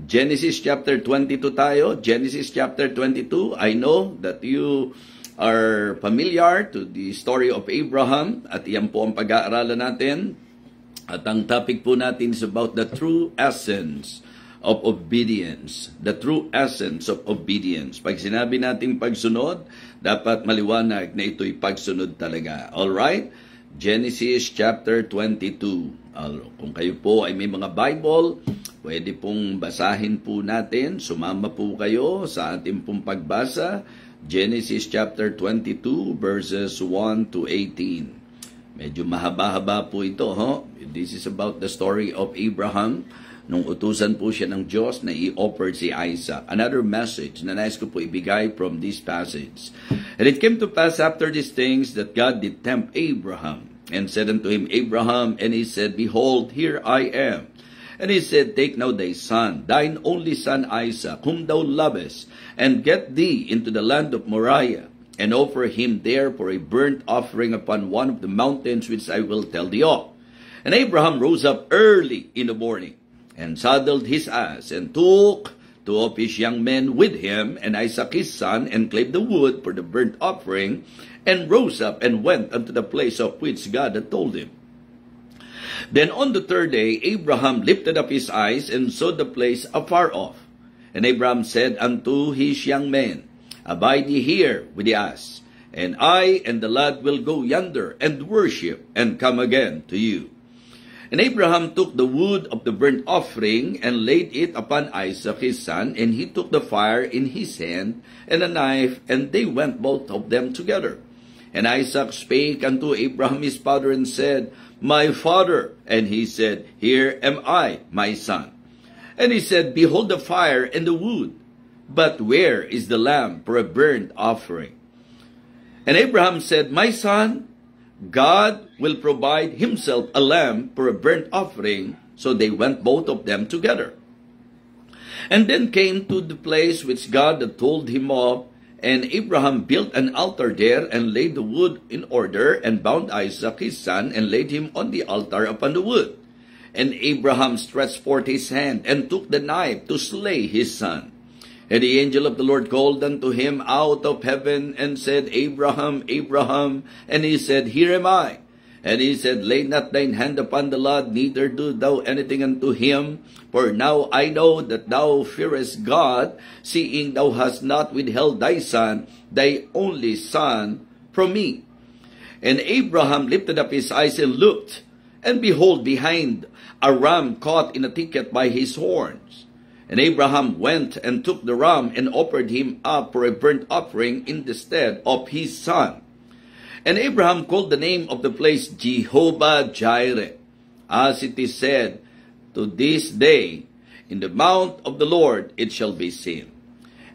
Genesis chapter 22 tayo. Genesis chapter 22. I know that you are familiar to the story of Abraham at iyan po ang pag-aaralan natin. At ang topic po natin is about the true essence of obedience. The true essence of obedience. Pag sinabi natin pagsunod, dapat maliwanag na ito'y pagsunod talaga. Alright? Genesis chapter 22. Kung kayo po ay may mga Bible, pwede pong basahin po natin. Sumama po kayo sa ating pong pagbasa. Genesis chapter 22 verses 1 to 18. Medyo mahaba-haba po ito. This is about the story of Abraham. Nung utusan po siya ng Diyos na i-offer si Isaac. Another message na nais ko po ibigay from this passage. And it came to pass after these things that God did tempt Abraham and said unto him, Abraham, and he said, Behold, here I am. And he said, Take now thy son, thine only son Isaac, whom thou lovest, and get thee into the land of Moriah, and offer him there for a burnt offering upon one of the mountains which I will tell thee of. And Abraham rose up early in the morning, and saddled his ass, and took two of his young men with him, and Isaac his son, and clave the wood for the burnt offering, and rose up and went unto the place of which God had told him. Then on the third day Abraham lifted up his eyes, and saw the place afar off. And Abraham said unto his young men, Abide ye here with the ass, and I and the lad will go yonder, and worship, and come again to you. And Abraham took the wood of the burnt offering, and laid it upon Isaac his son, and he took the fire in his hand, and a knife, and they went both of them together. And Isaac spake unto Abraham his father, and said, My father. And he said, Here am I, my son. And he said, Behold the fire and the wood, but where is the lamb for a burnt offering? And Abraham said, My son, God will provide himself a lamb for a burnt offering. So they went both of them together. And then came to the place which God had told him of, and Abraham built an altar there, and laid the wood in order, and bound Isaac his son, and laid him on the altar upon the wood. And Abraham stretched forth his hand, and took the knife to slay his son. And the angel of the Lord called unto him out of heaven, and said, Abraham, Abraham. And he said, Here am I. And he said, Lay not thine hand upon the lad, neither do thou anything unto him. For now I know that thou fearest God, seeing thou hast not withheld thy son, thy only son, from me. And Abraham lifted up his eyes and looked, and behold, behind, a ram caught in a thicket by his horns. And Abraham went and took the ram, and offered him up for a burnt offering in the stead of his son. And Abraham called the name of the place Jehovah-Jireh, as it is said, To this day, in the mount of the Lord it shall be seen.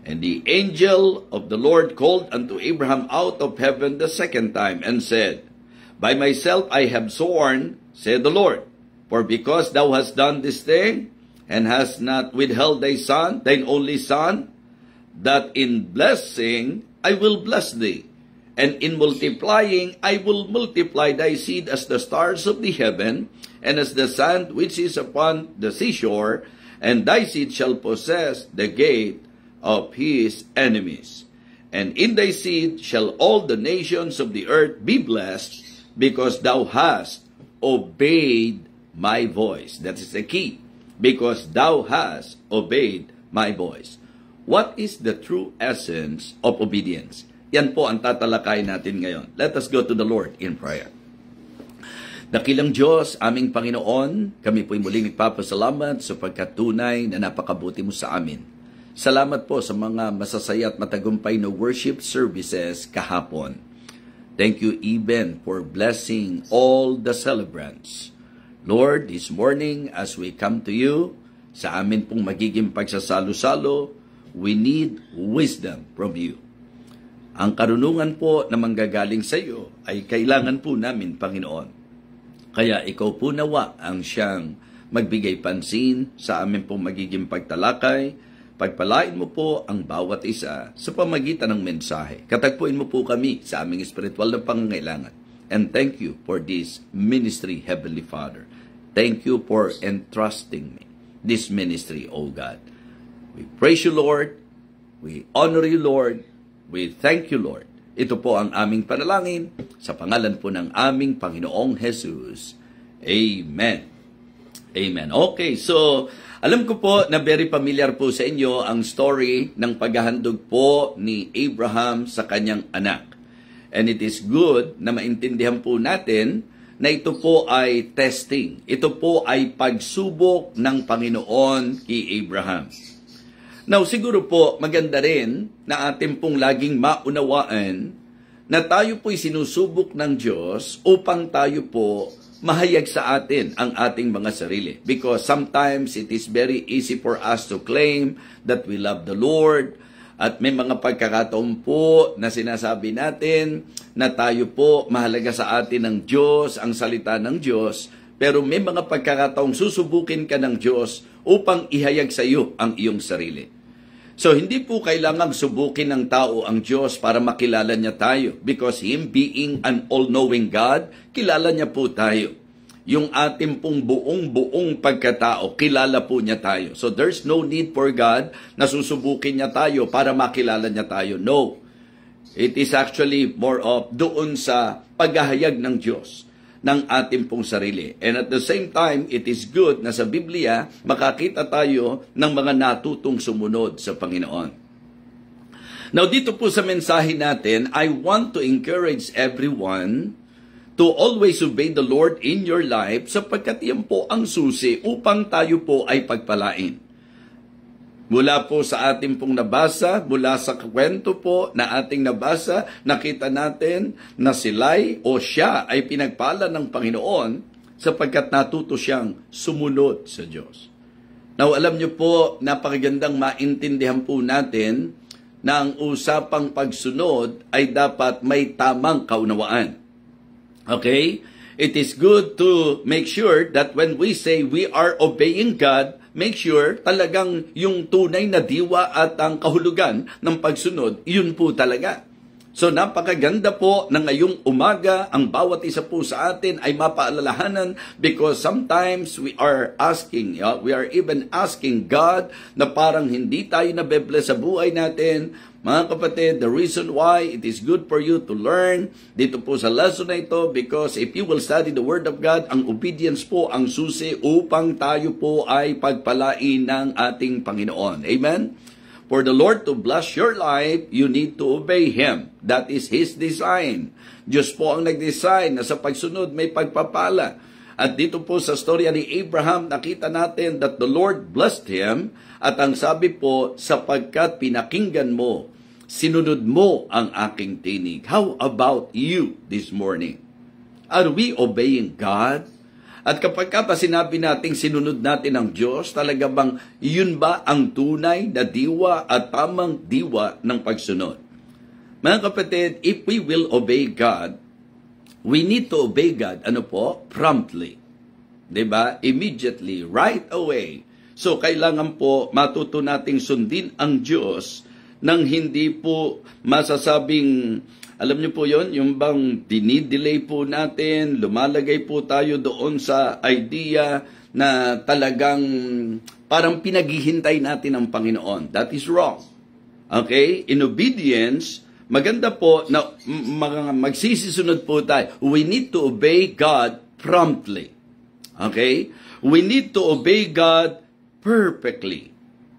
And the angel of the Lord called unto Abraham out of heaven the second time, and said, By myself I have sworn, said the Lord, for because thou hast done this thing, and hast not withheld thy son, thine only son, that in blessing I will bless thee, and in multiplying I will multiply thy seed as the stars of the heaven, and as the sand which is upon the seashore, and thy seed shall possess the gate of his enemies. And in thy seed shall all the nations of the earth be blessed, because thou hast obeyed my voice. That is the key. Because thou hast obeyed my voice. What is the true essence of obedience? Yan po ang tatalakayin natin ngayon. Let us go to the Lord in prayer. Dakilang Diyos, aming Panginoon, kami po'y muling nagpapasalamat sa pagkatunay na napakabuti mo sa amin. Salamat po sa mga masasaya at matagumpay na worship services kahapon. Thank you even for blessing all the celebrants. Lord, this morning as we come to you, sa amin pong magiging pagsasalo-salo, we need wisdom from you. Ang karunungan po na manggagaling sa iyo ay kailangan po namin, Panginoon. Kaya ikaw po nawa ang siyang magbigay pansin sa amin pong magiging pagtalakay. Pagpalain mo po ang bawat isa sa pamagitan ng mensahe. Katagpuin mo po kami sa aming espiritual na pangangailangan. And thank you for this ministry, Heavenly Father. Thank you for entrusting me this ministry, O God. We praise you, Lord. We honor you, Lord. We thank you, Lord. Ito po ang aming panalangin sa pangalan po ng aming Panginoong Jesus. Amen. Amen. Okay, so alam ko po na very familiar po sa inyo ang story ng paghahandog po ni Abraham sa kanyang anak. And it is good na maintindihan po natin na ito po ay testing. Ito po ay pagsubok ng Panginoon kay Abraham. Now, siguro po maganda rin na atin pong laging maunawaan na tayo po'y sinusubok ng Diyos upang tayo po mahayag sa atin ang ating mga sarili. Because sometimes it is very easy for us to claim that we love the Lord. At may mga pagkakataon po na sinasabi natin na tayo po mahalaga sa atin ng Diyos, ang salita ng Diyos. Pero may mga pagkakataong susubukin ka ng Diyos upang ihayag sa iyo ang iyong sarili. So, hindi po kailangang subukin ng tao ang Diyos para makilala niya tayo. Because Him being an all-knowing God, kilala niya po tayo. Yung ating pong buong pagkatao, kilala po niya tayo. So, there's no need for God na susubukin niya tayo para makilala niya tayo. No. It is actually more of doon sa paghahayag ng Diyos ng ating pong sarili. And at the same time, it is good na sa Biblia, makakita tayo ng mga natutong sumunod sa Panginoon. Now, dito po sa mensahe natin, I want to encourage everyone to always obey the Lord in your life sapagkat yan po ang susi upang tayo po ay pagpalain. Mula po sa ating pong nabasa, mula sa kwento po na ating nabasa, nakita natin na sila'y o siya ay pinagpala ng Panginoon sapagkat natuto siyang sumunod sa Diyos. Now, alam niyo po, napakagandang maintindihan po natin na ang usapang pagsunod ay dapat may tamang kaunawaan. Okay? It is good to make sure that when we say we are obeying God, make sure talagang yung tunay na diwa at ang kahulugan ng pagsunod, yun po talaga. So napakaganda po na ngayong umaga, ang bawat isa po sa atin ay mapaalalahanan because sometimes we are asking, we are even asking God na parang hindi tayo nabebless sa buhay natin. Mga kapatid, the reason why it is good for you to learn dito po sa lesson na ito because if you will study the Word of God, ang obedience po ang susi upang tayo po ay pagpalain ng ating Panginoon. Amen? For the Lord to bless your life, you need to obey Him. That is His design. Diyos po ang nag-design na sa pagsunod may pagpapala. At dito po sa storya ni Abraham, nakita natin that the Lord blessed him. At ang sabi po, sapagkat pinakinggan mo, sinunod mo ang aking tinig. How about you this morning? Are we obeying God? At kapag sinabi nating sinunod natin ang Diyos, talaga bang yun ba ang tunay na diwa at tamang diwa ng pagsunod? Mga kapatid, if we will obey God, we need to obey God, promptly. Diba? Immediately, right away. So, kailangan po matuto nating sundin ang Diyos nang hindi po masasabing, alam niyo po yon, yung bang dinidelay po natin, lumalagay po tayo doon sa idea na talagang parang pinaghihintay natin ang Panginoon. That is wrong. Okay? In obedience, maganda po na magsisisunod po tayo. We need to obey God promptly. Okay? We need to obey God perfectly.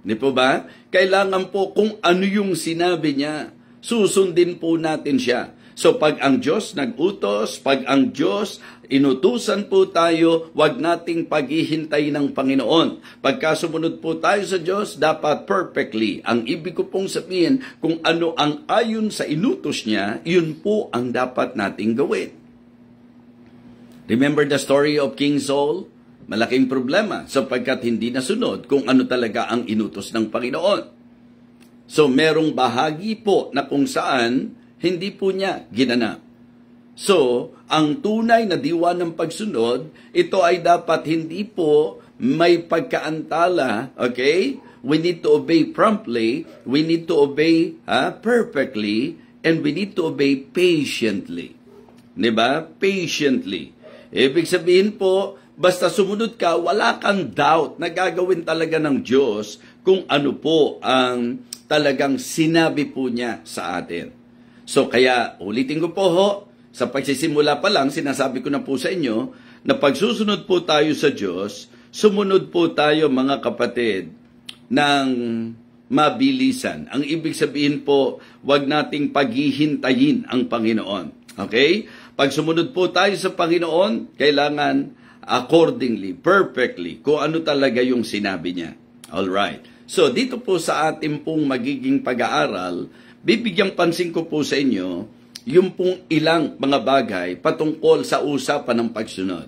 Di po ba? Kailangan po kung ano yung sinabi niya, susundin po natin siya. So pag ang Diyos nag-utos, pag ang Diyos inutusan po tayo, wag nating paghihintay ng Panginoon. Pagka sumunod po tayo sa Diyos, dapat perfectly. Ang ibig ko pong sabihin, kung ano ang ayon sa inutos niya, yun po ang dapat nating gawin. Remember the story of King Saul? Malaking problema sapagkat hindi nasunod kung ano talaga ang inutos ng Panginoon. So merong bahagi po na kung saan hindi po niya ginanap. So, ang tunay na diwa ng pagsunod, ito ay dapat hindi po may pagkaantala, okay? We need to obey promptly, we need to obey perfectly, and we need to obey patiently. Diba? Patiently. Ibig sabihin po, basta sumunod ka, wala kang doubt na gagawin talaga ng Diyos kung ano po ang talagang sinabi po niya sa atin. So kaya ulitin ko po ho, sa pagsisimula pa lang, sinasabi ko na po sa inyo na pagsusunod po tayo sa Diyos, sumunod po tayo mga kapatid ng mabilisan. Ang ibig sabihin po, wag nating paghihintayin ang Panginoon. Okay? Pag sumunod po tayo sa Panginoon, kailangan accordingly, perfectly, kung ano talaga yung sinabi niya. Alright. So, dito po sa ating pong magiging pag-aaral, bibigyang pansin ko po sa inyo yung pong ilang mga bagay patungkol sa usapan ng pagsunod.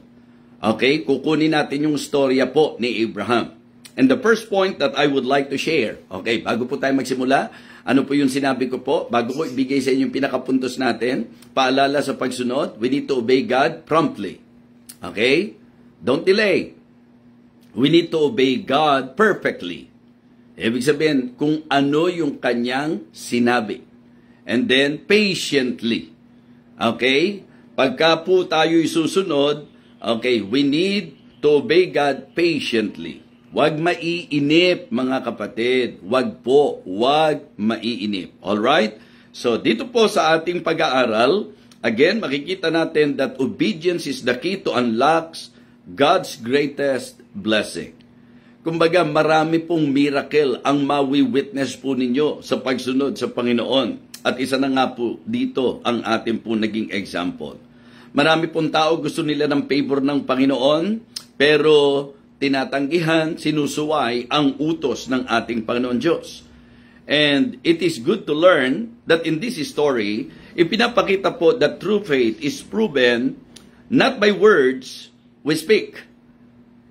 Okay? Kukunin natin yung storya po ni Abraham. And the first point that I would like to share, okay, bago po tayo magsimula, ano po yung sinabi ko po? Bago ko ibigay sa inyo yung pinakapuntos natin, paalala sa pagsunod, we need to obey God promptly. Okay? Don't delay. We need to obey God perfectly. Ibig sabihin, kung ano yung kanyang sinabi. And then, patiently. Okay? Pagka po tayo isusunod, okay, we need to obey God patiently. Huwag maiinip, mga kapatid. Huwag maiinip. Alright? So, dito po sa ating pag-aaral, again, makikita natin that obedience is the key to unlock God's greatest blessing. Kumbaga, marami pong miracle ang mawi-witness po ninyo sa pagsunod sa Panginoon. At isa na nga po dito ang ating po naging example. Marami pong tao gusto nila ng favor ng Panginoon, pero tinatanggihan, sinusuway ang utos ng ating Panginoon Diyos. And it is good to learn that in this story, ipinapakita po that true faith is proven not by words we speak.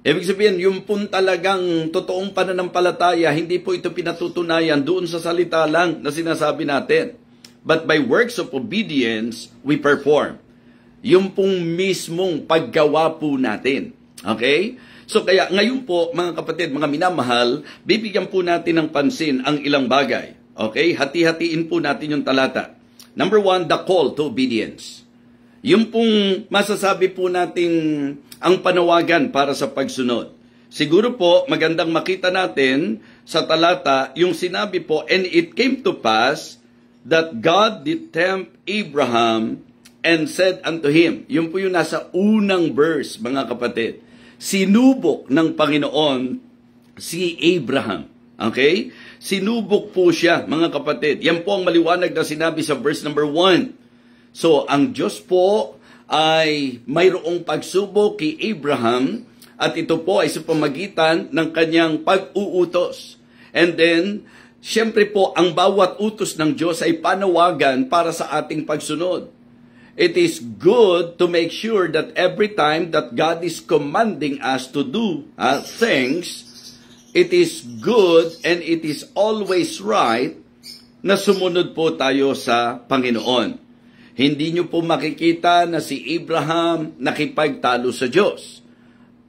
Ibig sabihin, yung pong talagang totoong pananampalataya, hindi po ito pinatutunayan doon sa salita lang na sinasabi natin. But by works of obedience, we perform. Yung pong mismong paggawa po natin. Okay? So kaya ngayon po, mga kapatid, mga minamahal, bibigyan po natin ng pansin ang ilang bagay. Okay? Hati-hatiin po natin yung talata. Number 1, the call to obedience. Yung pong masasabi po natin ang panawagan para sa pagsunod. Siguro po, magandang makita natin sa talata yung sinabi po, and it came to pass that God did tempt Abraham and said unto him. Yung po yung nasa unang verse, mga kapatid. Sinubok ng Panginoon si Abraham. Okay? Sinubok po siya, mga kapatid. Yan po ang maliwanag na sinabi sa verse number 1. So, ang Diyos po ay mayroong pagsubok kay Abraham at ito po ay sa pamagitan ng kanyang pag-uutos. And then, siyempre po, ang bawat utos ng Diyos ay panawagan para sa ating pagsunod. It is good to make sure that every time that God is commanding us to do things, it is good and it is always right na sumunod po tayo sa Panginoon. Hindi nyo po makikita na si Abraham nakipagtalo sa Diyos.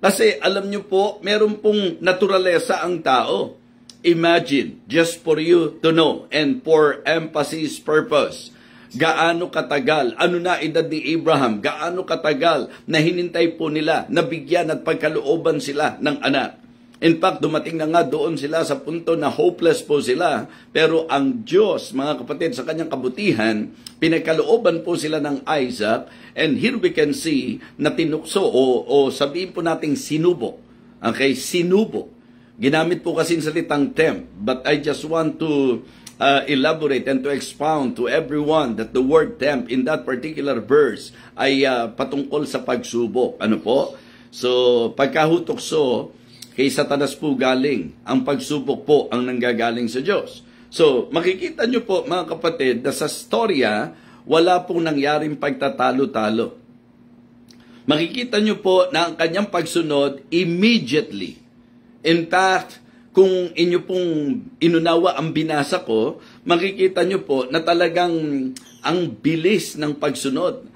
Kasi alam nyo po, meron pong naturalesa ang tao. Imagine, just for you to know and for emphasis purpose, gaano katagal, ano na edad ni Abraham, gaano katagal na hinintay po nila, nabigyan at pagkalooban sila ng anak. In fact, dumating na nga doon sila sa punto na hopeless po sila, pero ang Diyos, mga kapatid, sa kanyang kabutihan, pinagkalooban po sila ng Isaac, and here we can see na tinukso o sabihin po nating sinubok. Okay, sinubok. Ginamit po kasi salitang tempt, but I just want to elaborate and to expound to everyone that the word tempt in that particular verse ay patungkol sa pagsubok. Ano po? So, pagkahutokso, kay Satanas po galing. Ang pagsubok po ang nanggagaling sa Diyos. So, makikita nyo po, mga kapatid, na sa storya, wala pong nangyaring pagtatalo-talo. Makikita nyo po na ang kanyang pagsunod immediately. In fact, kung inyo pong inunawa ang binasa ko, makikita nyo po na talagang ang bilis ng pagsunod.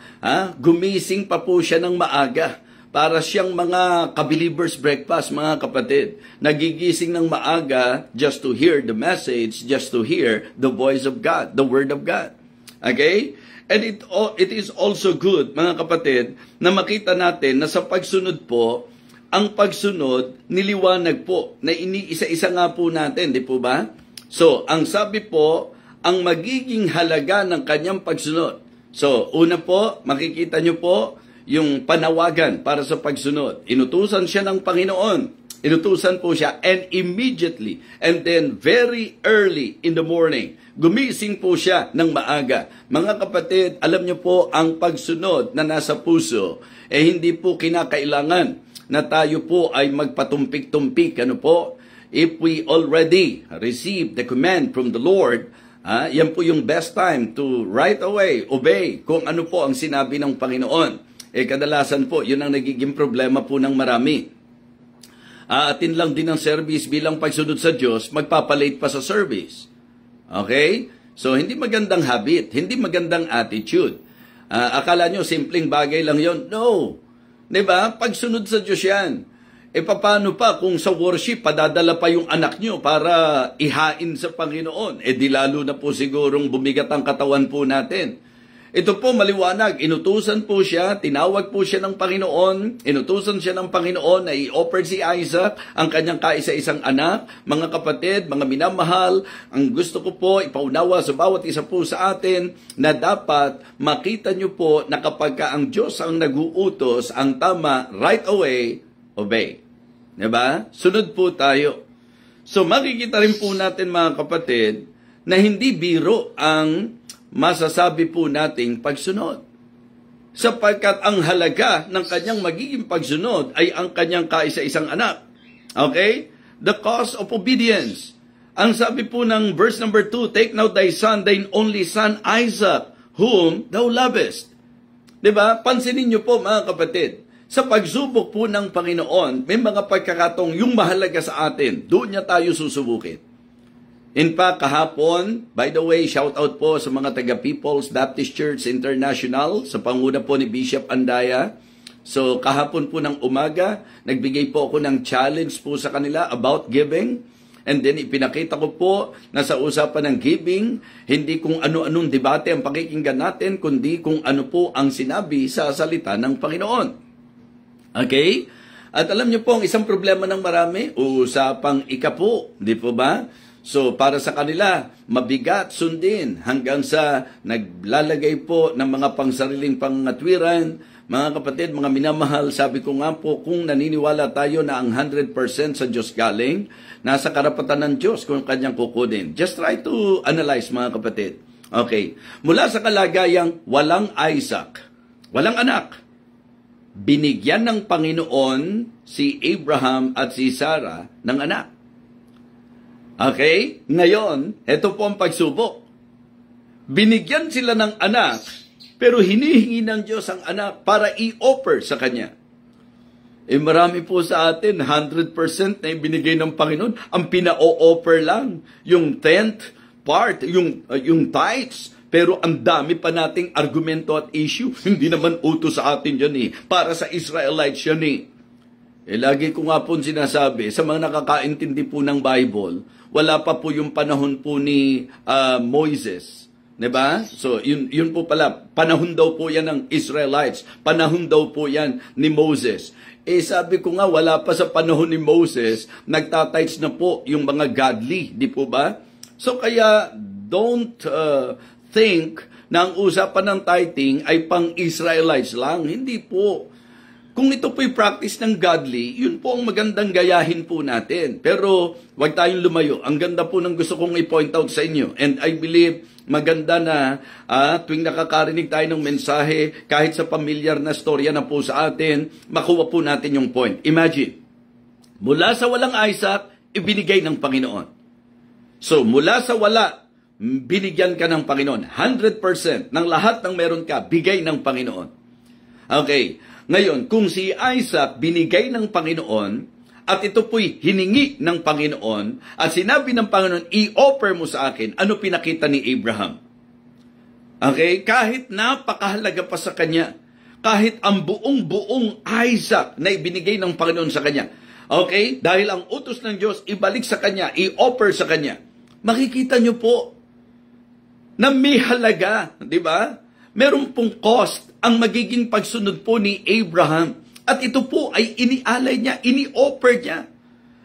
Gumising pa po siya ng maaga. Para siyang mga ka-believers breakfast, mga kapatid. Nagigising ng maaga just to hear the message, just to hear the voice of God, the word of God. Okay? And it is also good, mga kapatid, na makita natin na sa pagsunod po, ang pagsunod, niliwanag po, na iniisa-isa nga po natin, di po ba? So, ang sabi po, ang magiging halaga ng kanyang pagsunod. So, una po, makikita nyo po, yung panawagan para sa pagsunod. Inutusan siya ng Panginoon. Inutusan po siya, and immediately, and then very early in the morning, gumising po siya ng maaga. Mga kapatid, alam niyo po, ang pagsunod na nasa puso, hindi po kinakailangan na tayo po ay magpatumpik-tumpik. Ano po? If we already receive the command from the Lord, yan po yung best time to right away obey kung ano po ang sinabi ng Panginoon. Kadalasan po, yun ang nagiging problema po ng marami. Aatin lang din ang service bilang pagsunod sa Diyos, magpapalate pa sa service. Okay? So, hindi magandang habit, hindi magandang attitude. Akala nyo, simpleng bagay lang yon? No. Diba? Pagsunod sa Diyos yan. Paano pa kung sa worship, padadala pa yung anak nyo para ihain sa Panginoon? Di lalo na po sigurong bumigat ang katawan po natin. Ito po maliwanag, inutusan po siya, tinawag po siya ng Panginoon, inutusan siya ng Panginoon na i-offer si Isaac, ang kanyang kaisa-isang anak. Mga kapatid, mga minamahal, ang gusto ko po ipaunawa sa bawat isa po sa atin na dapat makita nyo po na kapag ang Diyos ang nag-uutos, ang tama, right away, obey. Diba? Sunod po tayo. So makikita rin po natin mga kapatid na hindi biro ang masasabi po nating pagsunod. Sapagkat ang halaga ng kanyang magiging pagsunod ay ang kanyang kaisa-isang anak. Okay? The cost of obedience. Ang sabi po ng verse number 2, take now thy son, thine only son Isaac, whom thou lovest. Diba? Pansinin niyo po mga kapatid, sa pagsubok po ng Panginoon, may mga pagkakataong yung mahalaga sa atin, doon niya tayo susubukin. In fact, kahapon, by the way, shout out po sa mga taga People's Baptist Church International, sa panguna po ni Bishop Andaya. So, kahapon po ng umaga, nagbigay po ako ng challenge po sa kanila about giving. And then, ipinakita ko po na sa usapan ng giving, hindi kung ano-anong debate ang pakikinggan natin, kundi kung ano po ang sinabi sa salita ng Panginoon. Okay? At alam niyo po, ang isang problema ng marami, usapang ikapo, di po ba? So, para sa kanila, mabigat sundin hanggang sa naglalagay po ng mga pangsariling pangatwiran. Mga kapatid, mga minamahal, sabi ko nga po, kung naniniwala tayo na ang 100% sa Diyos galing, nasa karapatan ng Diyos kung kanyang kukunin. Just try to analyze, mga kapatid. Okay. Mula sa kalagayang walang Isaac, walang anak, binigyan ng Panginoon si Abraham at si Sarah ng anak. Okay? Ngayon, ito po ang pagsubok. Binigyan sila ng anak, pero hinihingi ng Diyos ang anak para i-offer sa Kanya. Marami po sa atin, 100% na ibinigay ng Panginoon, ang pina-o-offer lang, yung 10th part, yung tithes, pero ang dami pa nating argumento at issue. Hindi naman utos sa atin yan para sa Israelites yan lagi ko nga po sinasabi, sa mga nakakaintindi po ng Bible, wala pa po yung panahon po ni Moises. Diba? So, yun po pala, panahon daw po yan ng Israelites. Panahon daw po yan ni Moses. Sabi ko nga, wala pa sa panahon ni Moses, nagtatites na po yung mga godly. Di po ba? So, kaya, don't think na ang usapan ng tithing ay pang-Israelites lang. Hindi po. Kung ito po'y practice ng godly, yun po ang magandang gayahin po natin. Pero wag tayong lumayo. Ang ganda po ng gusto kong i-point out sa inyo. And I believe maganda na tuwing nakakarinig tayo ng mensahe, kahit sa pamilyar na storya na po sa atin, makuha po natin yung point. Imagine, mula sa walang Isaac, ibinigay ng Panginoon. So mula sa wala, binigyan ka ng Panginoon. 100% ng lahat ng meron ka, bigay ng Panginoon. Okay. Ngayon, kung si Isaac binigay ng Panginoon, at ito po'y hiningi ng Panginoon, at sinabi ng Panginoon, i-offer mo sa akin, ano pinakita ni Abraham? Okay? Kahit napakahalaga pa sa kanya, kahit ang buong Isaac na ibinigay ng Panginoon sa kanya, okay? Dahil ang utos ng Diyos, ibalik sa kanya, i-offer sa kanya. Makikita nyo po, na may halaga, di ba? Meron pong cost ang magiging pagsunod po ni Abraham. At ito po ay inialay niya, ini-offer niya.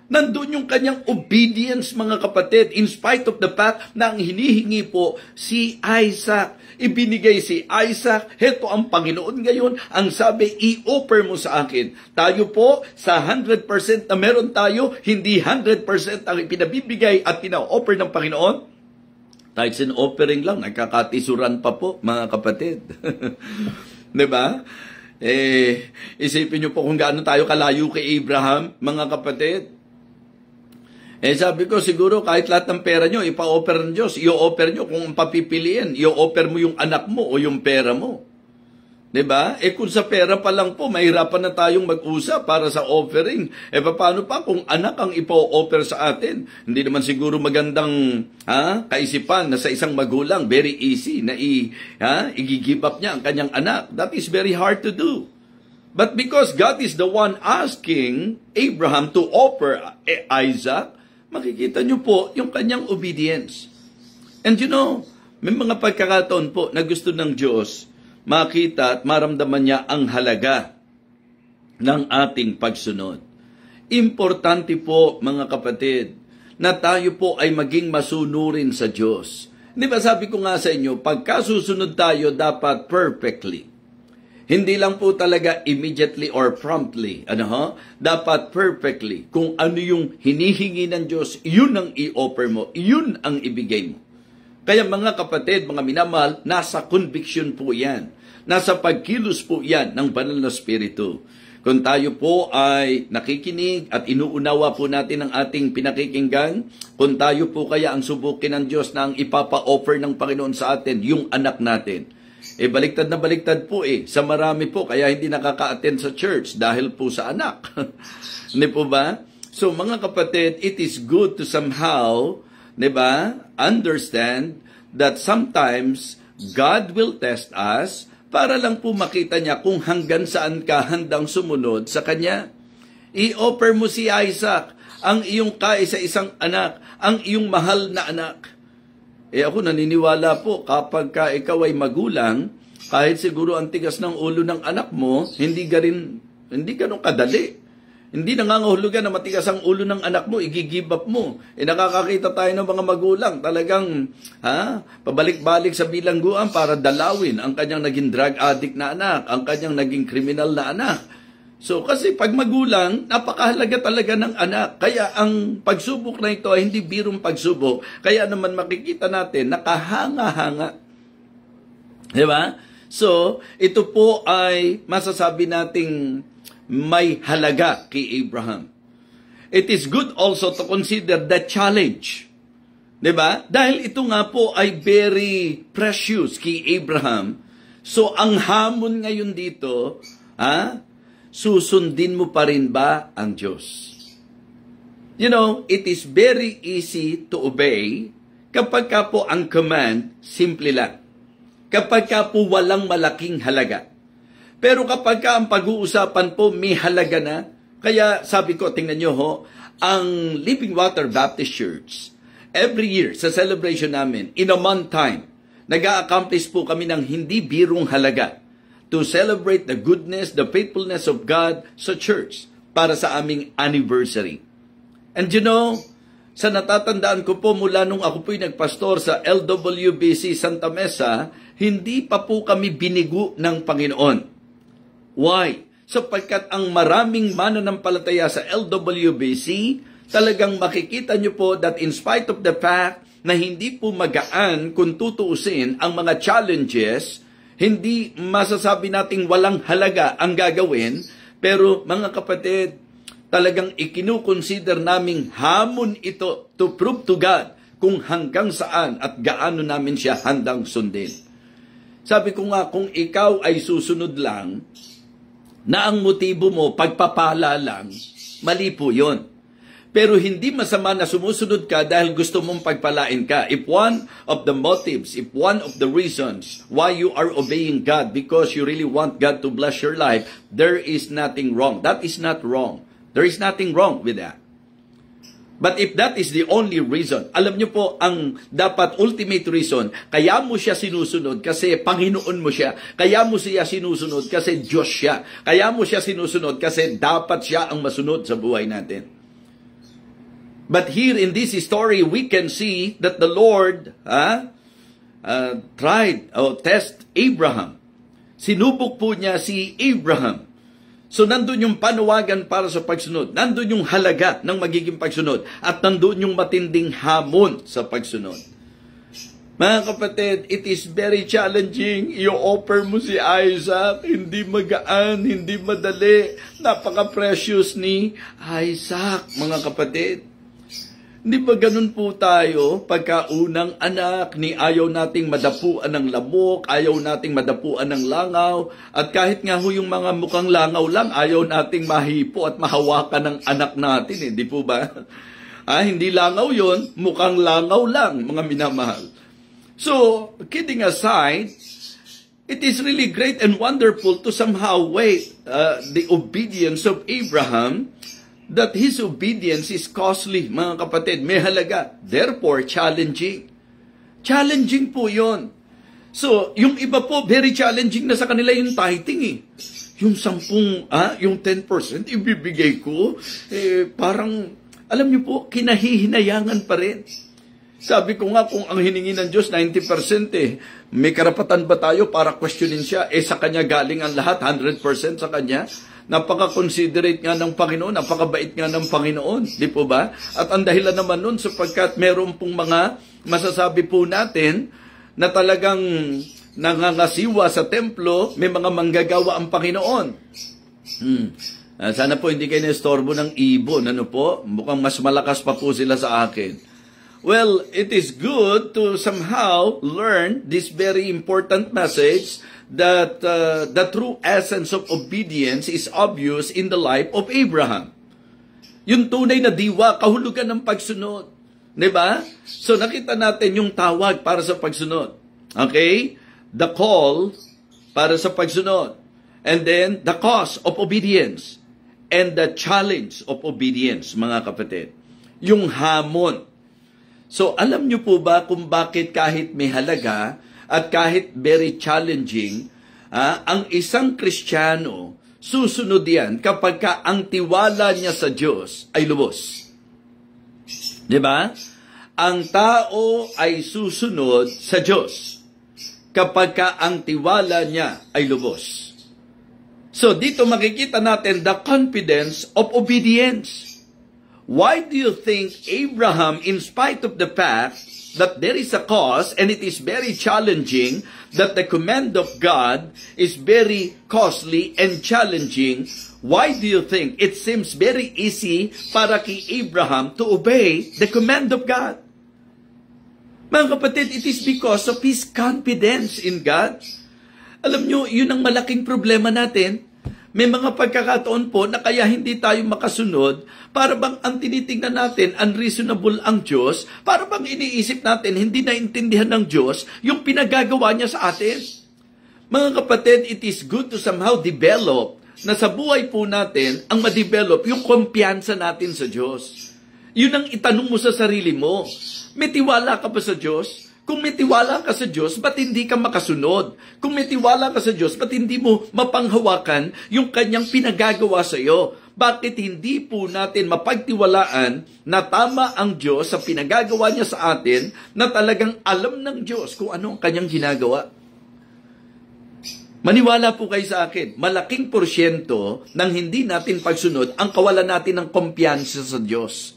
Nandun yung kanyang obedience, mga kapatid, in spite of the fact na ang hinihingi po si Isaac. Ibinigay si Isaac, heto ang Panginoon ngayon, ang sabi, i-offer mo sa akin. Tayo po, sa 100% na meron tayo, hindi 100% ang pinabibigay at pina-offer ng Panginoon. Tithes and offering lang, nagkakatisuran pa po, mga kapatid. Diba? Isipin nyo po kung gaano tayo kalayo kay Abraham, mga kapatid. Sabi ko, siguro kahit lahat ng pera nyo, ipa-offer ng Diyos, i-offer nyo kung papipiliin, i-offer mo yung anak mo o yung pera mo. Diba? Kung sa pera pa lang po, mahirapan na tayong mag-usap para sa offering. Paano pa kung anak ang ipa-offer sa atin? Hindi naman siguro magandang kaisipan na sa isang magulang, very easy na i-give up niya ang kanyang anak. That is very hard to do. But because God is the one asking Abraham to offer Isaac, makikita nyo po yung kanyang obedience. And you know, may mga pagkakataon po na gusto ng Diyos makita at maramdaman niya ang halaga ng ating pagsunod. Importante po, mga kapatid, na tayo po ay maging masunurin sa Diyos. Di ba sabi ko nga sa inyo, pagkasusunod tayo dapat perfectly. Hindi lang po talaga immediately or promptly. Dapat perfectly. Kung ano yung hinihingi ng Diyos, yun ang i-offer mo, yun ang ibigay mo. Kaya mga kapatid, mga minamahal, nasa conviction po yan. Nasa pagkilos po yan ng banal na spirito. Kung tayo po ay nakikinig at inuunawa po natin ang ating pinakikinggan, kung tayo po kaya ang subukin ng Diyos na ang ipapa-offer ng Panginoon sa atin, yung anak natin. Baliktad na baliktad po sa marami po, kaya hindi nakaka-attend sa church dahil po sa anak. Hindi po ba? So mga kapatid, it is good to somehow, di ba, understand that sometimes God will test us para lang po makita niya kung hanggang saan ka handang sumunod sa Kanya. I-offer mo si Isaac, ang iyong kaisa-isang anak, ang iyong mahal na anak. Ako naniniwala po, kapag ka ikaw ay magulang, kahit siguro ang tigas ng ulo ng anak mo, hindi ganun kadali. Hindi nangangahulugan na matigas ang ulo ng anak mo, i-give up mo. Nakakakita tayo ng mga magulang, talagang pabalik-balik sa bilangguan para dalawin ang kanyang naging drug addict na anak, ang kanyang naging kriminal na anak. So kasi pag magulang, napakahalaga talaga ng anak. Kaya ang pagsubok na ito ay hindi birong pagsubok. Kaya naman makikita natin, nakahanga-hanga. Diba? So, ito po ay masasabi nating may halaga kay Abraham. It is good also to consider the challenge. Diba? Dahil ito nga po ay very precious kay Abraham. So, ang hamon ngayon dito, susundin mo pa rin ba ang Diyos? You know, it is very easy to obey kapag ka po ang command, simple lang. Kapag ka po walang malaking halaga. Pero kapag ka ang pag-uusapan po may halaga na, kaya sabi ko, tingnan nyo ang Living Water Baptist Church, every year sa celebration namin, in a month time, nag-a-accomplish po kami ng hindi birong halaga to celebrate the goodness, the faithfulness of God sa church para sa aming anniversary. And you know, sa natatandaan ko po mula nung ako po'y nagpastor sa LWBC Santa Mesa, hindi pa po kami binigo ng Panginoon. Why? Sapagkat ang maraming mananampalataya sa LWBC, talagang makikita nyo po that in spite of the fact na hindi po magaan kung tutuusin ang mga challenges, hindi masasabi nating walang halaga ang gagawin, pero mga kapatid, talagang ikinukonsider naming hamon ito to prove to God kung hanggang saan at gaano namin siya handang sundin. Sabi ko nga, kung ikaw ay susunod lang, na ang motibo mo pagpapala lang, mali po yun. Pero hindi masama na sumusunod ka dahil gusto mong pagpalain ka. If one of the motives, if one of the reasons why you are obeying God because you really want God to bless your life, there is nothing wrong. That is not wrong. There is nothing wrong with that. But if that is the only reason, alam niyo po, ang dapat ultimate reason, kaya mo siya sinusunod kasi Panginoon mo siya. Kaya mo siya sinusunod kasi Diyos siya. Kaya mo siya sinusunod kasi dapat siya ang masunod sa buhay natin. But here in this story, we can see that the Lord test Abraham. Sinubok po niya si Abraham. So, nandun yung panawagan para sa pagsunod. Nandun yung halaga ng magiging pagsunod. At nandun yung matinding hamon sa pagsunod. Mga kapatid, it is very challenging. I-offer mo si Isaac. Hindi magaan, hindi madali. Napaka-precious ni Isaac, mga kapatid. Hindi ba ganun po tayo pagka unang anak ni ayaw nating madapuan ng lamok, ayaw nating madapuan ng langaw, at kahit nga ho yung mga mukhang langaw lang, ayaw nating mahipo at mahawakan ng anak natin, di po ba? Hindi langaw yon, mukhang langaw lang, mga minamahal. So, kidding aside, it is really great and wonderful to somehow weigh the obedience of Abraham, that his obedience is costly, mga kapatid, may halaga. Therefore, challenging. Challenging po yon. So, yung iba po, very challenging na sa kanila yung tithing eh. Yung 10%, yung 10% ibibigay ko, parang, alam niyo po, kinahihinayangan pa rin. Sabi ko nga, kung ang hiningi ng Diyos, 90%, may karapatan ba tayo para questionin siya? Sa Kanya galing ang lahat, 100% sa Kanya. Napaka-considerate nga ng Panginoon, napakabait nga ng Panginoon, di po ba? At ang dahilan naman nun, sapagkat meron pong mga masasabi po natin na talagang nangangasiwa sa templo, may mga manggagawa ang Panginoon. Sana po hindi kayo na-estorbo ng ibon, ano po? Mukhang mas malakas pa po sila sa akin. Well, it is good to somehow learn this very important message that the true essence of obedience is obvious in the life of Abraham. Yung tunay na diwa, kahulugan ng pagsunod. Diba? So nakita natin yung tawag para sa pagsunod. Okay? The call para sa pagsunod. And then, the cause of obedience. And the challenge of obedience, mga kapatid. Yung hamon. So, alam nyo po ba kung bakit kahit may halaga at kahit very challenging, ang isang Kristiyano, susunod yan kapag ang tiwala niya sa Diyos ay lubos. Diba? Ang tao ay susunod sa Diyos kapag ang tiwala niya ay lubos. So, dito makikita natin the confidence of obedience. Why do you think Abraham, in spite of the fact that there is a cause and it is very challenging, that the command of God is very costly and challenging, why do you think it seems very easy para kay Abraham to obey the command of God? Mga kapatid, it is because of his confidence in God. Alam nyo, yun ang malaking problema natin. May mga pagkakataon po na kaya hindi tayo makasunod, para bang ang tinitingnan natin, unreasonable ang Diyos, para bang iniisip natin, hindi naintindihan ng Diyos yung pinagagawa niya sa atin. Mga kapatid, it is good to somehow develop na sa buhay po natin, ang ma-develop yung kumpiyansa natin sa Diyos. Yun ang itanong mo sa sarili mo. May tiwala ka ba sa Diyos? Kung may tiwala ka sa Diyos, ba't hindi ka makasunod? Kung may tiwala ka sa Diyos, ba't hindi mo mapanghawakan yung kanyang pinagagawa sa iyo? Bakit hindi po natin mapagtiwalaan na tama ang Diyos sa pinagagawa niya sa atin, na talagang alam ng Diyos kung ano ang kanyang ginagawa? Maniwala po kayo sa akin, malaking porsyento ng hindi natin pagsunod ang kawalan natin ng kumpiyansa sa Diyos.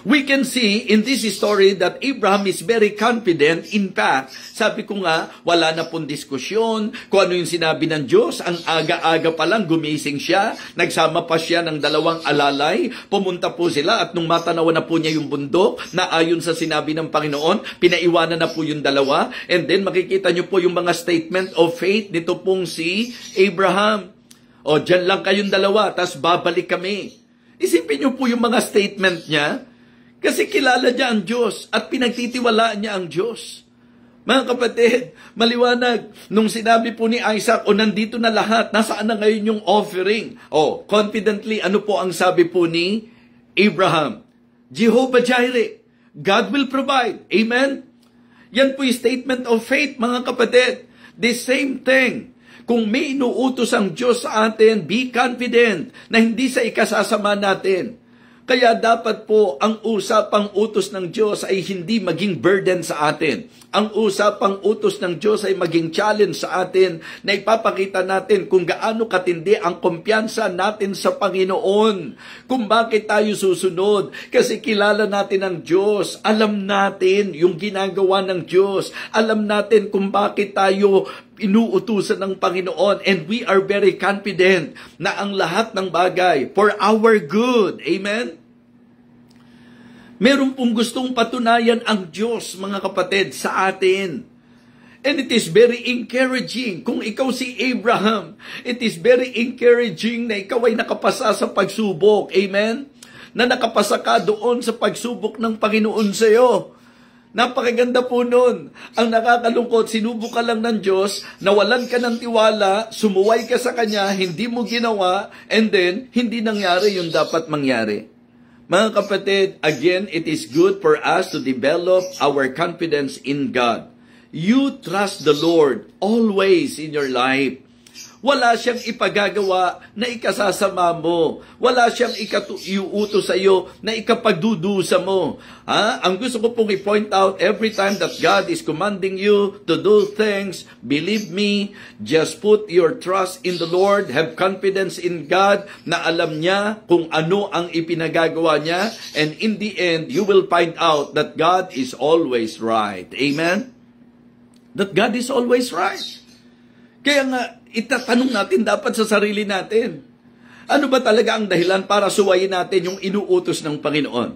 We can see in this story that Abraham is very confident. In fact, sabi ko nga, wala na pong diskusyon kung ano yung sinabi ng Diyos. Ang aga-aga pa lang gumising siya, nagsama pa siya ng 2 alalay, pumunta po sila at nung matanawan na po niya yung bundok, na ayon sa sinabi ng Panginoon, pinaiwanan na po yung 2. And then makikita niyo po yung mga statement of faith nito pong si Abraham. O, dyan lang kayong 2, tas babalik kami. Isipin niyo po yung mga statement niya. Kasi kilala niya ang Diyos at pinagtitiwalaan niya ang Diyos. Mga kapatid, maliwanag, nung sinabi po ni Isaac, nandito na lahat, nasaan na ngayon yung offering? Confidently, ano po ang sabi po ni Abraham. Jehovah Jireh, God will provide. Amen? Yan po yung statement of faith, mga kapatid. The same thing. Kung may inuutos ang Diyos sa atin, be confident na hindi sa ikasasama natin. Kaya dapat po ang usapang utos ng Diyos ay hindi maging burden sa atin. Ang usapang utos ng Diyos ay maging challenge sa atin na ipapakita natin kung gaano katindi ang kumpiyansa natin sa Panginoon. Kung bakit tayo susunod. Kasi kilala natin ang Diyos. Alam natin yung ginagawa ng Diyos. Alam natin kung bakit tayo inuutusan ng Panginoon. And we are very confident na ang lahat ng bagay for our good. Amen? Meron pong gustong patunayan ang Diyos, mga kapatid, sa atin. And it is very encouraging. Kung ikaw si Abraham, it is very encouraging na ikaw ay nakapasa sa pagsubok. Amen? Na nakapasa ka doon sa pagsubok ng Panginoon sa iyo. Napakaganda po nun. Ang nakakalungkot, sinubok ka lang ng Diyos, nawalan ka ng tiwala, sumuway ka sa Kanya, hindi mo ginawa, and then, hindi nangyari yung dapat mangyari. Mga kapatid, again, it is good for us to develop our confidence in God. You trust the Lord always in your life. Wala siyang ipagagawa na ikasasama mo. Wala siyang iuutos sa iyo na ikapagdudusa mo. Ang gusto ko pong i-point out, every time that God is commanding you to do things, believe me, just put your trust in the Lord, have confidence in God, na alam niya kung ano ang ipinagagawa niya, and in the end, you will find out that God is always right. Amen? That God is always right. Kaya nga, itatanong natin dapat sa sarili natin, ano ba talaga ang dahilan para suwayin natin yung inuutos ng Panginoon?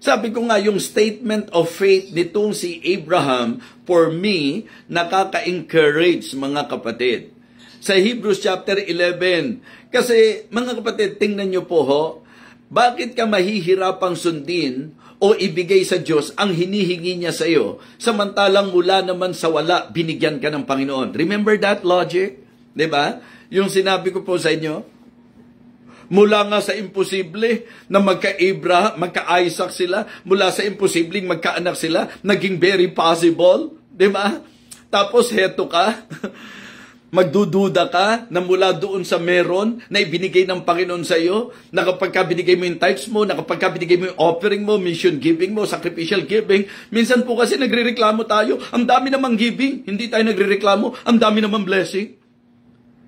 Sabi ko nga, yung statement of faith nitong si Abraham, for me, nakaka-encourage, mga kapatid. Sa Hebrews chapter 11, kasi mga kapatid, tingnan nyo po ho, bakit ka mahihirapang sundin o ibigay sa Diyos ang hinihingi niya sa iyo, samantalang mula naman sa wala, binigyan ka ng Panginoon? Remember that logic? Diba? Yung sinabi ko po sa inyo, mula nga sa imposible na magka-Isaac sila, mula sa imposibleng magkaanak sila, naging very possible. Diba? Tapos heto ka, magdududa ka na mula doon sa meron na ibinigay ng Panginoon sa iyo, na kapag ka binigay mo yung tithes mo, na kapag ka binigay mo yung offering mo, mission giving mo, sacrificial giving, minsan po kasi nagrereklamo tayo, ang dami namang giving, hindi tayo nagrereklamo, ang dami namang blessing.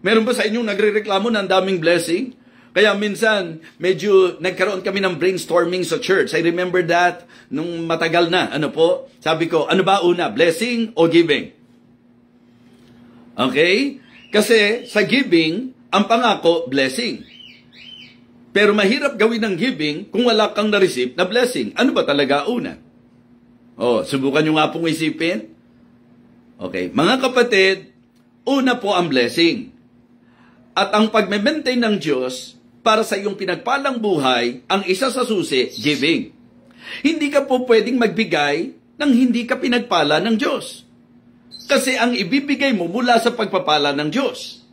Meron ba sa inyong nagrereklamo na ang daming blessing? Kaya minsan, medyo nagkaroon kami ng brainstorming sa church. I remember that nung matagal na. Ano po? Sabi ko, ano ba una? Blessing o giving? Okay? Kasi sa giving, ang pangako, blessing. Pero mahirap gawin ng giving kung wala kang na-receive na blessing. Ano ba talaga una? Subukan nyo nga pong isipin. Okay, mga kapatid, una po ang blessing. At ang pagme-maintain ng Diyos para sa iyong pinagpalang buhay, ang isa sa susi, giving. Hindi ka po pwedeng magbigay nang hindi ka pinagpala ng Diyos. Kasi ang ibibigay mo mula sa pagpapala ng Diyos.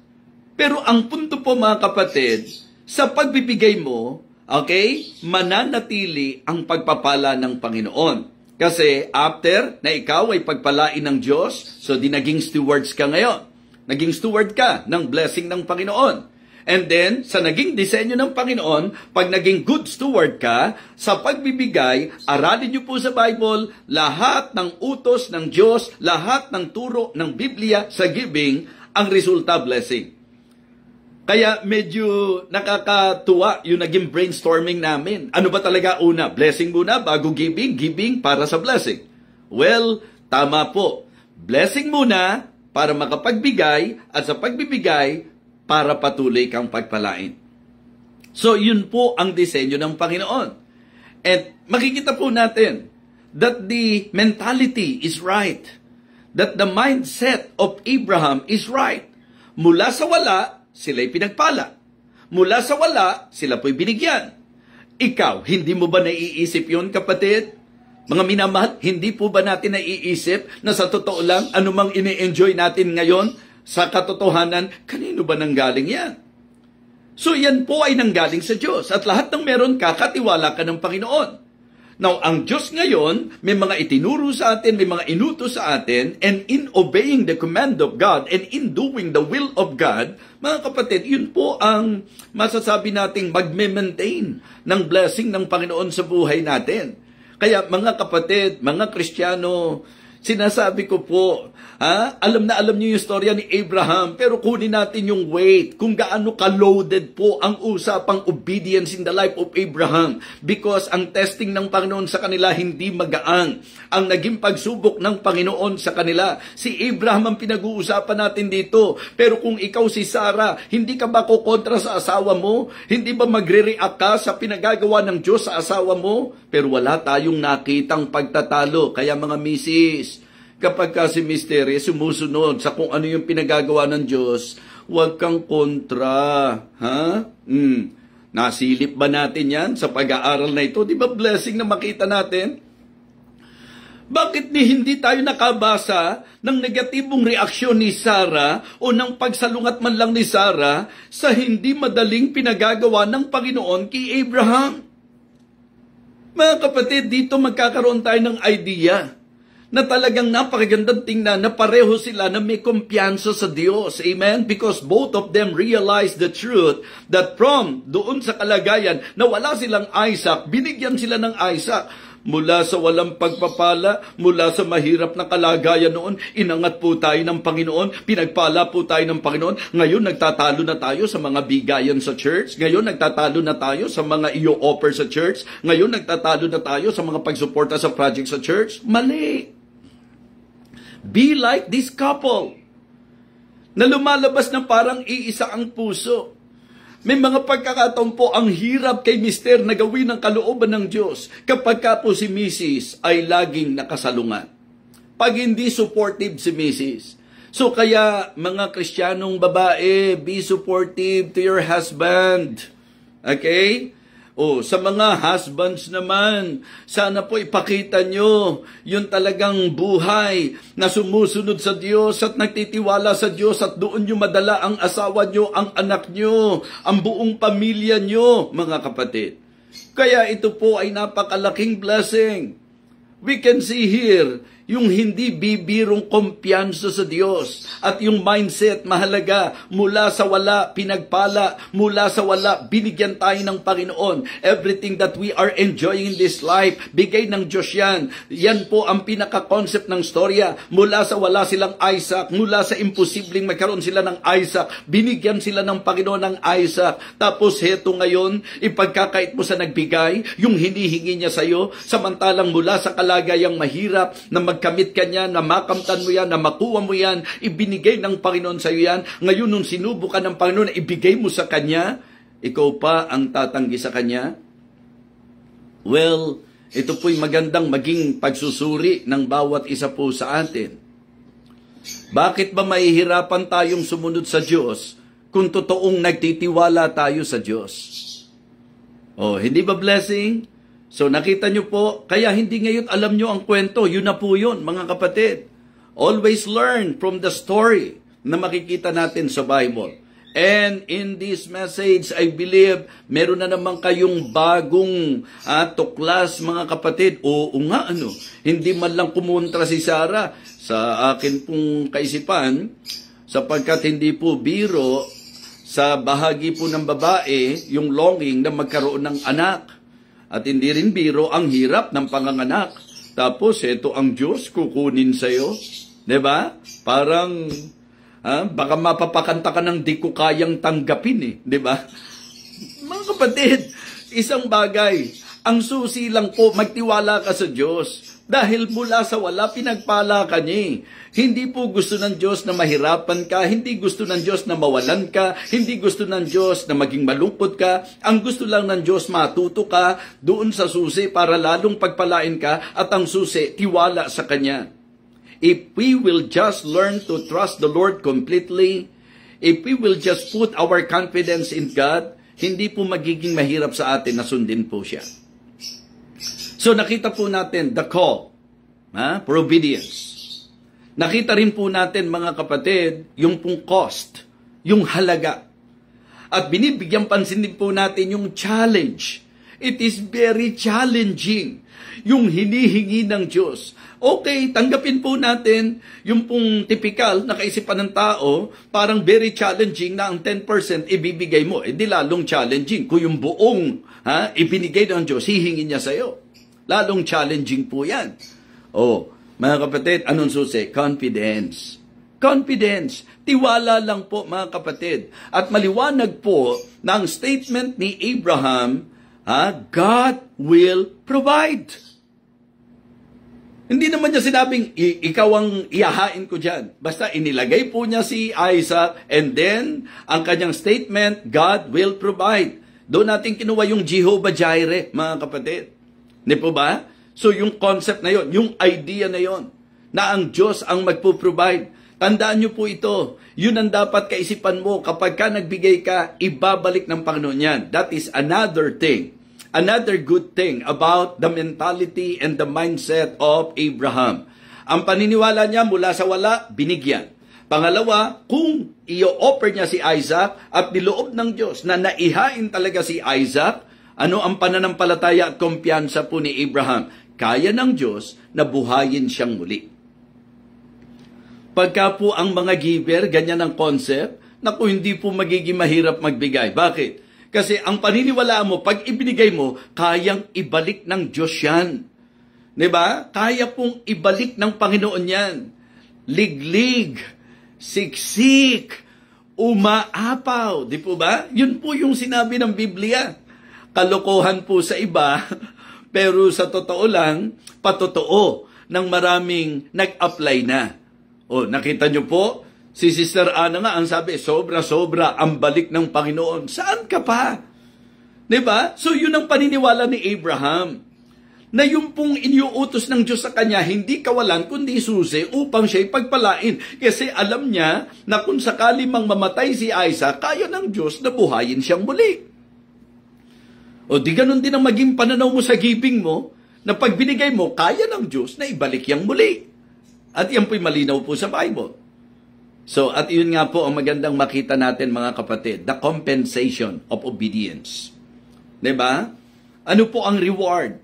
Pero ang punto po, mga kapatid, sa pagbibigay mo, okay, mananatili ang pagpapala ng Panginoon. Kasi after na ikaw ay pagpalain ng Diyos, so di naging stewards ka ngayon. Naging steward ka ng blessing ng Panginoon. And then, sa naging disenyo ng Panginoon, pag naging good steward ka, sa pagbibigay, aralin niyo po sa Bible, lahat ng utos ng Diyos, lahat ng turo ng Biblia sa giving, ang resulta blessing. Kaya medyo nakakatuwa yung naging brainstorming namin. Ano ba talaga una? Blessing muna bago giving? Giving para sa blessing. Well, tama po. Blessing muna para makapagbigay, at sa pagbibigay, para patuloy kang pagpalain. So, yun po ang disenyo ng Panginoon. And makikita po natin that the mentality is right. That the mindset of Abraham is right. Mula sa wala, sila'y pinagpala. Mula sa wala, sila po'y binigyan. Ikaw, hindi mo ba naiisip yun, kapatid? Mga minamahal, hindi po ba natin naiisip na sa totoo lang, anumang ini-enjoy natin ngayon, sa katotohanan, kanino ba nanggaling yan? So yan po ay nanggaling sa Diyos. At lahat ng meron ka, katiwala ka ng Panginoon. Now, ang Diyos ngayon, may mga itinuro sa atin, may mga inutos sa atin, and in obeying the command of God, and in doing the will of God, mga kapatid, yun po ang masasabi nating magme-maintain ng blessing ng Panginoon sa buhay natin. Kaya mga kapatid, mga Kristiyano, sinasabi ko po, alam na alam niyo yung storya ni Abraham, pero kunin natin yung weight, kung gaano ka-loaded po ang usapang obedience in the life of Abraham. Because ang testing ng Panginoon sa kanila hindi magaan. Ang naging pagsubok ng Panginoon sa kanila, si Abraham ang pinag-uusapan natin dito. Pero kung ikaw si Sarah, hindi ka ba kukontra sa asawa mo? Hindi ba magre-react ka sa pinagagawa ng Diyos sa asawa mo? Pero wala tayong nakitang pagtatalo. Kaya mga misis, kapag ka si Mister sumusunod sa kung ano yung pinagagawa ng Diyos, huwag kang kontra. Nasilip ba natin yan sa pag-aaral na ito? Di ba blessing na makita natin? Bakit hindi tayo nakabasa ng negatibong reaksyon ni Sarah o ng pagsalungat man lang ni Sarah sa hindi madaling pinagagawa ng Panginoon kay Abraham? Mga kapatid, dito magkakaroon tayo ng idea na talagang napakagandang tingnan na pareho sila na may kumpiyansa sa Diyos. Amen? Because both of them realized the truth that from doon sa kalagayan na wala silang Isaac, binigyan sila ng Isaac. Mula sa walang pagpapala, mula sa mahirap na kalagayan noon, inangat po tayo ng Panginoon, pinagpala po tayo ng Panginoon. Ngayon, nagtatalo na tayo sa mga bigayan sa church. Ngayon, nagtatalo na tayo sa mga i-offer sa church. Ngayon, nagtatalo na tayo sa mga pagsuporta sa project sa church. Mali! Be like this couple na lumalabas na parang iisa ang puso. May mga pagkakataon po ang hirap kay Mister na gawin ang kalooban ng Diyos kapag ka po si Mrs. ay laging nakasalungat. Pag hindi supportive si Mrs. So kaya mga Kristiyanong babae, be supportive to your husband. Okay? Sa mga husbands naman, sana po ipakita nyo yung talagang buhay na sumusunod sa Diyos at nagtitiwala sa Diyos at doon nyo madala ang asawa nyo, ang anak nyo, ang buong pamilya nyo, mga kapatid. Kaya ito po ay napakalaking blessing. We can see here yung hindi bibirong kumpiyansa sa Diyos at yung mindset mahalaga, mula sa wala pinagpala, mula sa wala binigyan tayo ng Panginoon. Everything that we are enjoying in this life, bigay ng Diyos yan. Yan po ang pinaka-concept ng storya. Mula sa wala silang Isaac, mula sa imposibleng magkaroon sila ng Isaac, binigyan sila ng Panginoon ng Isaac. Tapos heto ngayon, ipagkakait mo sa nagbigay, yung hinihingi niya sa'yo, samantalang mula sa kalagayang mahirap na magkamit ka niya, na makamtan mo yan, na makuha mo yan, ibinigay ng Panginoon sa iyo yan. Ngayon, nung sinubukan ng Panginoon na ibigay mo sa Kanya, ikaw pa ang tatanggi sa Kanya? Well, ito po'y magandang maging pagsusuri ng bawat isa po sa atin. Bakit ba mahihirapan tayong sumunod sa Diyos kung totoong nagtitiwala tayo sa Diyos? Hindi ba blessing? So nakita nyo po, kaya hindi ngayon alam nyo ang kwento, yun na po yun, mga kapatid. Always learn from the story na makikita natin sa Bible. And in this message, I believe, meron na naman kayong bagong tuklas, mga kapatid. Oo nga, hindi man lang kumontra si Sarah sa akin pong kaisipan, sapagkat hindi po biro sa bahagi po ng babae, yung longing na magkaroon ng anak. At hindi rin biro ang hirap ng panganganak. Tapos, ito ang Diyos kukunin sa'yo. Diba? Parang, baka mapapakanta ka ng di ko kayang tanggapin Diba? Mga kapatid, isang bagay, ang susi lang po, magtiwala ka sa Diyos. Dahil mula sa wala, pinagpala ka niya. Hindi po gusto ng Diyos na mahirapan ka, hindi gusto ng Diyos na mawalan ka, hindi gusto ng Diyos na maging malungkot ka. Ang gusto lang ng Diyos, matuto ka doon sa susi para lalong pagpalain ka, at ang susi, tiwala sa Kanya. If we will just learn to trust the Lord completely, if we will just put our confidence in God, hindi po magiging mahirap sa atin na sundin po Siya. So nakita po natin the call for obedience. Nakita rin po natin, mga kapatid, yung pong cost, yung halaga. At binibigyan pansin din po natin yung challenge. It is very challenging yung hinihingi ng Diyos. Okay, tanggapin po natin yung pong typical na kaisipan ng tao, parang very challenging na ang 10% ibibigay mo. Di lalong challenging. Kung yung buong ibinigay ng Diyos, hihingi niya sa'yo. Lalong challenging po yan. Mga kapatid, anong susi? Confidence. Confidence. Tiwala lang po, mga kapatid. At maliwanag po ng statement ni Abraham, God will provide. Hindi naman niya sinabing, ikaw ang iyahain ko dyan. Basta inilagay po niya si Isaac, and then, ang kanyang statement, God will provide. Doon natin kinuha yung Jehovah Jireh, mga kapatid. Di po ba? So, yung concept na yon, yung idea na yon, na ang Diyos ang magpo-provide. Tandaan niyo po ito. Yun ang dapat kaisipan mo. Kapag ka nagbigay ka, ibabalik ng Panginoon yan. That is another thing. Another good thing about the mentality and the mindset of Abraham. Ang paniniwala niya mula sa wala, binigyan. Pangalawa, kung i-offer niya si Isaac at niloob ng Diyos na naihain talaga si Isaac, ano ang pananampalataya at kumpiyansa po ni Abraham? Kaya ng Diyos na buhayin siyang muli. Pagka po ang mga giver, ganyan ang concept, naku, hindi po magiging mahirap magbigay. Bakit? Kasi ang paniniwala mo, pag ibinigay mo, kayang ibalik ng Diyos yan. Diba? Kaya pong ibalik ng Panginoon yan. Liglig, siksik, umaapaw. Di po ba? Yun po yung sinabi ng Biblia. Kalokohan po sa iba, pero sa totoo lang, patotoo ng maraming nag-apply na. Nakita nyo po? Si Sister Ana nga, ang sabi, sobra-sobra ang balik ng Panginoon. Saan ka pa? Diba? So, yun ang paniniwala ni Abraham. Na yung pong iniuutos ng Diyos sa kanya, hindi kawalan, kundi susi upang siya'y pagpalain. Kasi alam niya na kung sakali mang mamatay si Isaac, kaya ng Diyos na buhayin siyang muli. Di ganun din ang maging pananaw mo sa giving mo, na pag binigay mo, kaya ng Diyos na ibalik yang muli. At yan po'y malinaw po sa Bible. So, at yun nga po ang magandang makita natin, mga kapatid, the compensation of obedience. Diba? Ano po ang reward?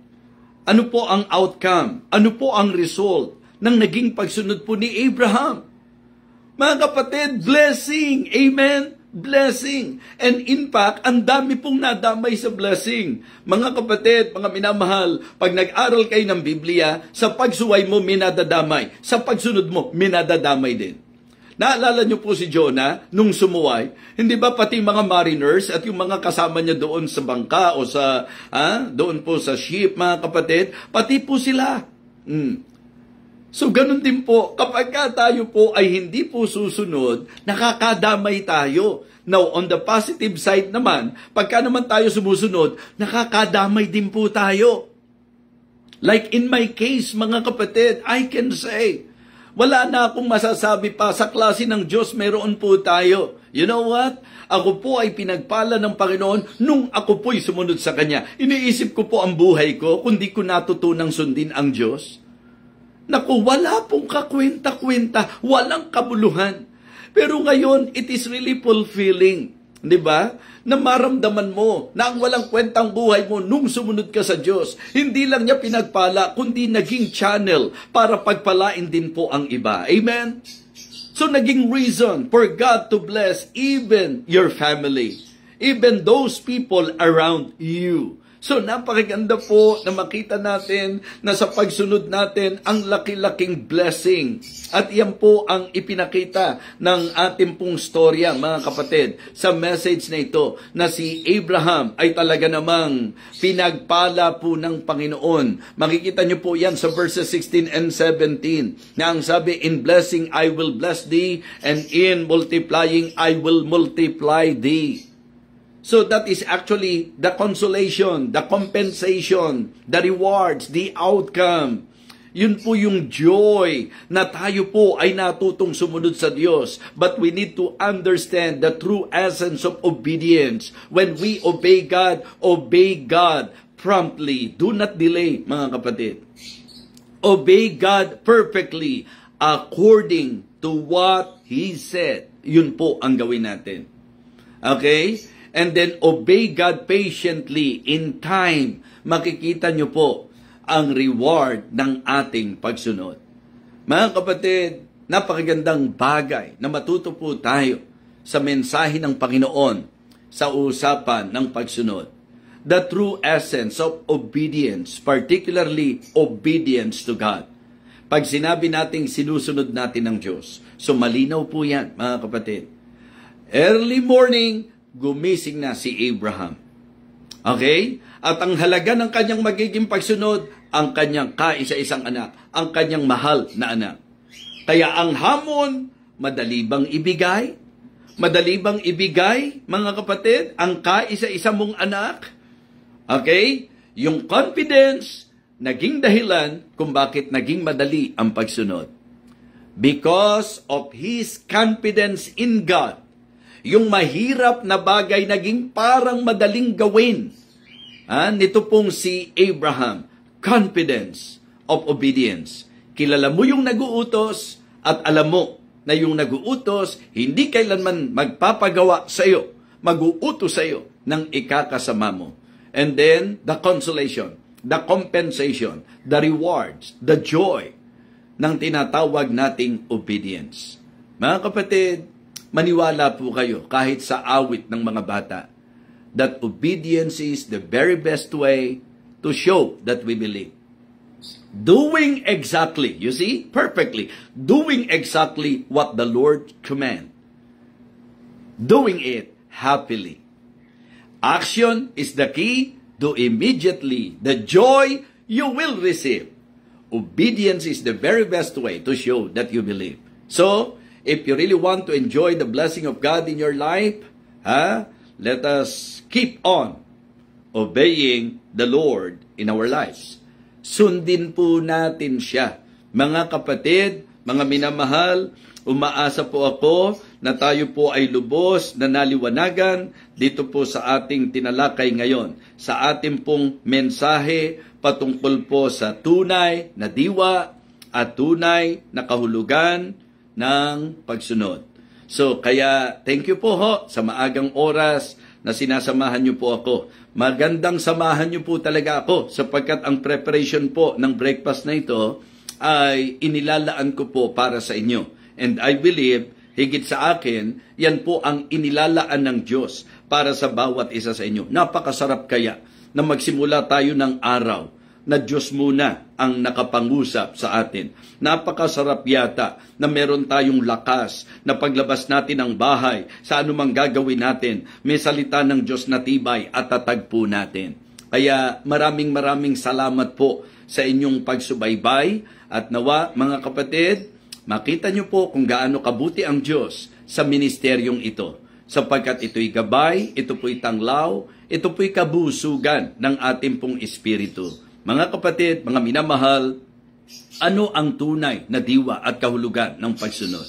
Ano po ang outcome? Ano po ang result ng naging pagsunod po ni Abraham? Mga kapatid, blessing! Amen? Blessing. And in fact, ang dami pong nadamay sa blessing. Mga kapatid, mga minamahal, pag nag-aral kayo ng Biblia, sa pagsuway mo, minadadamay. Sa pagsunod mo, minadadamay din. Naalala niyo po si Jonah nung sumuway? Hindi ba pati mga mariners at yung mga kasama niya doon sa bangka o sa doon po sa ship, mga kapatid, pati po sila. So ganun din po, kapag tayo po ay hindi po susunod, nakakadamay tayo. Now, on the positive side naman, pagka naman tayo sumusunod, nakakadamay din po tayo. Like in my case, mga kapatid, I can say, wala na akong masasabi pa, sa klase ng Diyos meron po tayo. You know what? Ako po ay pinagpala ng Panginoon nung ako po'y sumunod sa Kanya. Iniisip ko po ang buhay ko, kundi ko natutunang sundin ang Diyos. Naku, wala pong kakwenta-kwenta, walang kabuluhan. Pero ngayon, it is really fulfilling. Di ba? Na maramdaman mo na ang walang kwentang buhay mo nung sumunod ka sa Diyos. Hindi lang niya pinagpala, kundi naging channel para pagpalain din po ang iba. Amen? So naging reason for God to bless even your family. Even those people around you. So napakaganda po na makita natin na sa pagsunod natin ang laki-laking blessing. At yan po ang ipinakita ng ating pong storya, mga kapatid, sa message na ito na si Abraham ay talaga namang pinagpala po ng Panginoon. Makikita niyo po yan sa verses 16 and 17 na ang sabi, in blessing I will bless thee, and in multiplying I will multiply thee. So that is actually the consolation, the compensation, the rewards, the outcome. Yun po yung joy na tayo po ay natutong sumunod sa Diyos. But we need to understand the true essence of obedience. When we obey God promptly. Do not delay, mga kapatid. Obey God perfectly according to what He said. Yun po ang gawin natin. Okay? and then obey God patiently. In time, makikita nyo po ang reward ng ating pagsunod. Mga kapatid, napakagandang bagay na matuto po tayo sa mensahe ng Panginoon sa usapan ng pagsunod. The true essence of obedience, particularly obedience to God. Pag sinabi nating sinusunod natin ng Diyos, so malinaw po yan, mga kapatid. Early morning, gumising na si Abraham. Okay? At ang halaga ng kanyang magiging pagsunod, ang kanyang kaisa-isang anak, ang kanyang mahal na anak. Kaya ang hamon, madali bang ibigay? Madali bang ibigay, mga kapatid, ang kaisa-isa mong anak? Okay? Yung confidence, naging dahilan kung bakit naging madali ang pagsunod. Because of his confidence in God, yung mahirap na bagay naging parang madaling gawin. Nito pong si Abraham, confidence of obedience. Kilala mo yung nag-uutos at alam mo na yung nag-uutos hindi kailanman magpapagawa sa iyo, mag-uutos sa iyo ng ikakasama mo. And then, the consolation, the compensation, the rewards, the joy ng tinatawag nating obedience. Mga kapatid, maniwala po kayo kahit sa awit ng mga bata that obedience is the very best way to show that we believe. Doing exactly, you see, perfectly, doing exactly what the Lord command. Doing it happily. Action is the key to immediately the joy you will receive. Obedience is the very best way to show that you believe. So, if you really want to enjoy the blessing of God in your life, let us keep on obeying the Lord in our lives. Sundin po natin siya. Mga kapatid, mga minamahal, umaasa po ako na tayo po ay lubos na naliwanagan dito po sa ating tinalakay ngayon. Sa ating pong mensahe patungkol po sa tunay na diwa at tunay na kahulugan ng pagsunod. So, kaya thank you po sa maagang oras na sinasamahan niyo po ako. Magandang samahan niyo po talaga ako sapagkat ang preparation po ng breakfast na ito ay inilalaan ko po para sa inyo. And I believe, higit sa akin, yan po ang inilalaan ng Diyos para sa bawat isa sa inyo. Napakasarap kaya na magsimula tayo ng araw na Diyos muna ang nakapangusap sa atin. Napakasarap yata na meron tayong lakas na paglabas natin ng bahay sa anumang gagawin natin. May salita ng Diyos na tibay at tatag po natin. Kaya maraming salamat po sa inyong pagsubaybay at nawa mga kapatid, makita niyo po kung gaano kabuti ang Diyos sa ministeryong ito. Sapagkat ito'y gabay, ito po'y tanglaw, ito po'y kabusugan ng ating pong espiritu. Mga kapatid, mga minamahal, ano ang tunay na diwa at kahulugan ng pagsunod?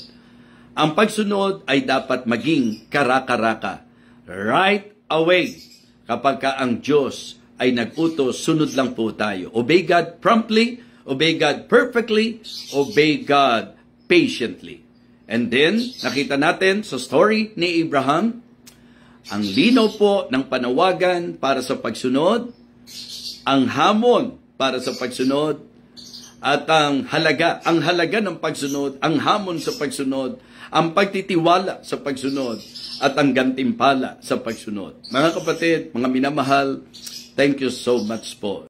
Ang pagsunod ay dapat maging karaka-raka. Right away. Kapag ang Diyos ay nag-utos, sunod lang po tayo. Obey God promptly, obey God perfectly, obey God patiently. And then, nakita natin sa story ni Abraham, ang linaw po ng panawagan para sa pagsunod, ang hamon para sa pagsunod, at ang halaga ng pagsunod, ang hamon sa pagsunod, ang pagtitiwala sa pagsunod, at ang gantimpala sa pagsunod. Mga kapatid, mga minamahal, thank you so much po.